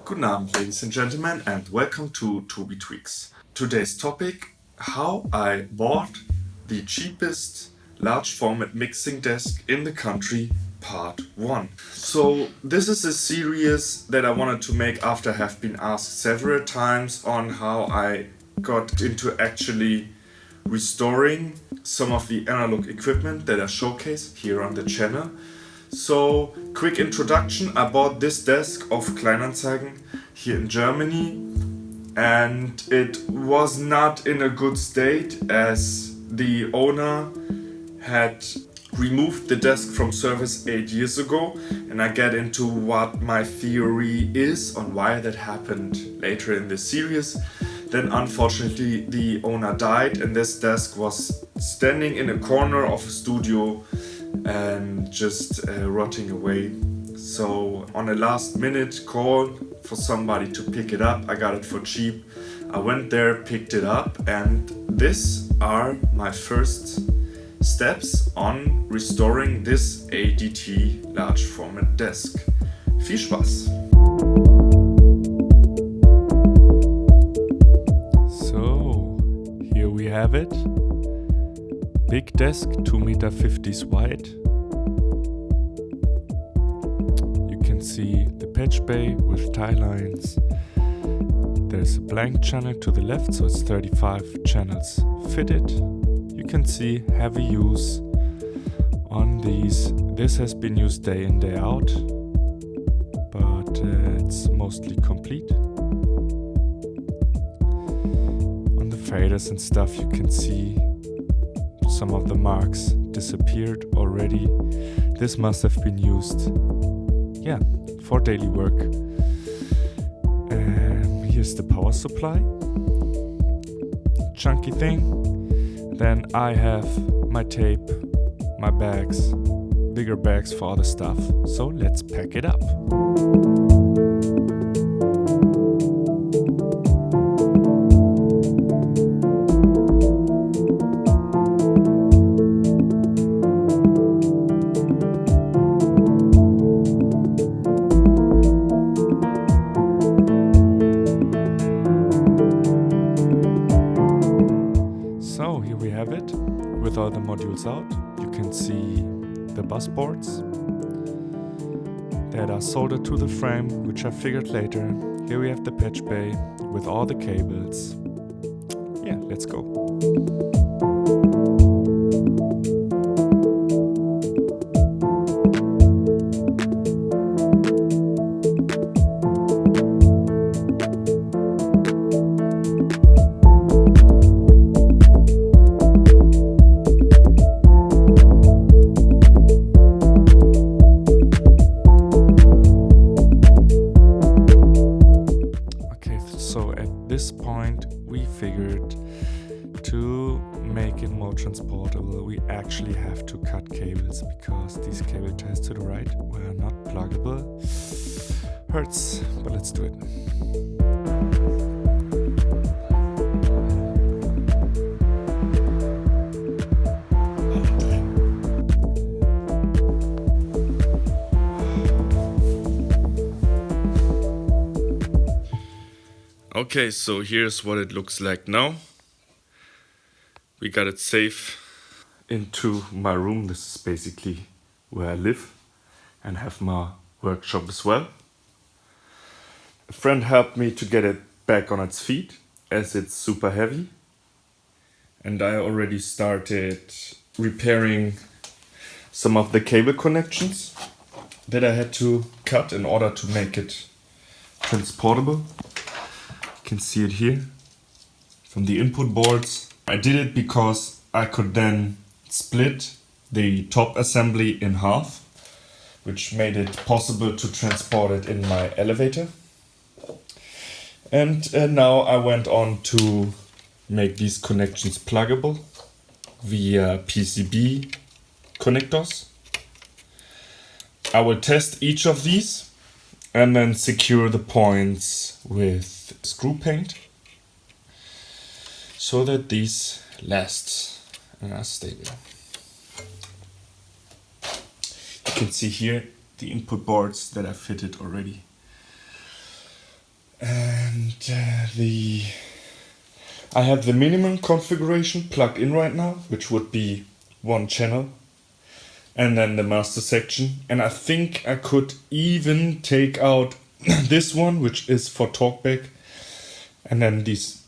Good Abend, ladies and gentlemen, and welcome to TOBI TWEAKS. Today's topic: how I bought the cheapest large format mixing desk in the country, part 1. So this is a series that I wanted to make after I have been asked several times on how I got into actually restoring some of the analog equipment that I showcase here on the channel. So, quick introduction: I bought this desk off Kleinanzeigen here in Germany, and it was not in a good state as the owner had removed the desk from service 8 years ago, and I get into what my theory is on why that happened later in this series. Then unfortunately the owner died, and this desk was standing in a corner of a studio and just rotting away. So on a last minute call for somebody to pick it up, I got it for cheap. I went there, picked it up, and these are my first steps on restoring this ADT large format desk. Viel Spaß! So, here we have it. Big desk, 2.50 m wide. You can see the patch bay with tie lines. There's a blank channel to the left, so it's 35 channels fitted. You can see heavy use on these. This has been used day in, day out, but it's mostly complete. On the faders and stuff, you can see some of the marks disappeared already. This must have been used, for daily work. Here's the power supply. Chunky thing. Then I have my tape, my bags, bigger bags for other stuff. So let's pack it up. So here we have it, with all the modules out. You can see the bus boards that are soldered to the frame, which I figured later. Here we have the patch bay with all the cables. Let's go. So at this point we figured to make it more transportable, we actually have to cut cables, because these cable ties to the right were not pluggable. Hurts, but let's do it. Okay, so here's what it looks like now. We got it safe into my room. This is basically where I live and have my workshop as well. A friend helped me to get it back on its feet as it's super heavy. And I already started repairing some of the cable connections that I had to cut in order to make it transportable. You can see it here from the input boards. I did it because I could then split the top assembly in half, which made it possible to transport it in my elevator. And now I went on to make these connections pluggable via PCB connectors. I will test each of these and then secure the points with screw paint so that these last and are stable. You can see here the input boards that are fitted already. And I have the minimum configuration plugged in right now, which would be one channel, and then the master section. And I think I could even take out this one, which is for talkback, and then these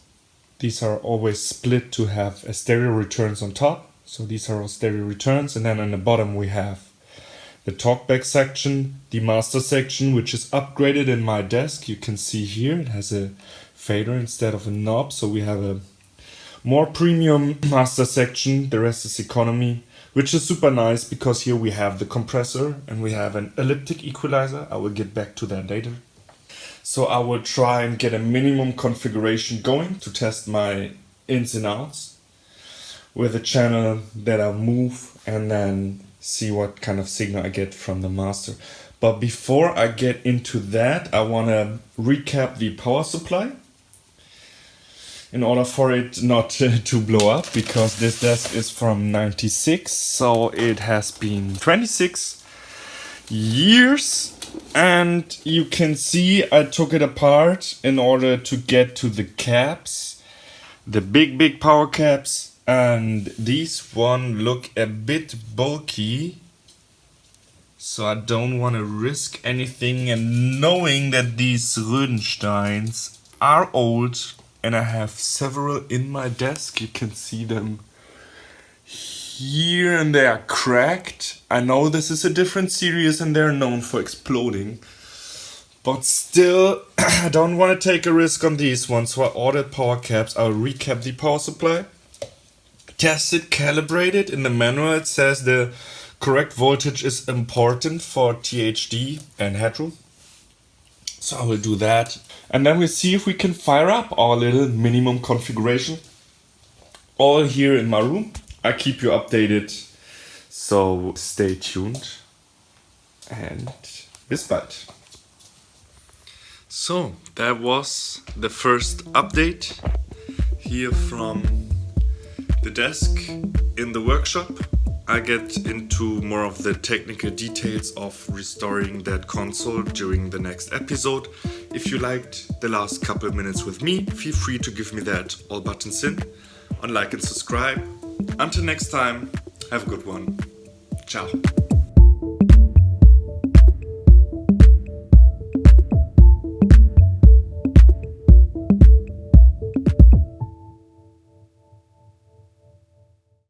are always split to have a stereo returns on top. So these are all stereo returns, and then on the bottom we have the talkback section, the master section, which is upgraded in my desk. You can see here it has a fader instead of a knob, so we have a more premium master section. The rest is economy, which is super nice because here we have the compressor and we have an elliptic equalizer. I will get back to that later. So I will try and get a minimum configuration going to test my ins and outs with a channel that I move, and then see what kind of signal I get from the master. But before I get into that, I want to recap the power supply in order for it not to blow up, because this desk is from 96, so it has been 26 years. And you can see I took it apart in order to get to the caps, the big power caps. And these one look a bit bulky, so I don't want to risk anything. And knowing that these Rödensteins are old, and I have several in my desk, you can see them here and they are cracked. I know this is a different series and they're known for exploding, but still I don't want to take a risk on these ones, so I ordered power caps. I'll recap the power supply. Test it, calibrate it. In the manual it says the correct voltage is important for THD and headroom. So I will do that. And then we'll see if we can fire up our little minimum configuration. All here in my room. I keep you updated, so stay tuned. And bis bald. So that was the first update here from the desk in the workshop. I get into more of the technical details of restoring that console during the next episode. If you liked the last couple minutes with me, feel free to give me that all buttons in on like and subscribe. Until next time, have a good one. Ciao.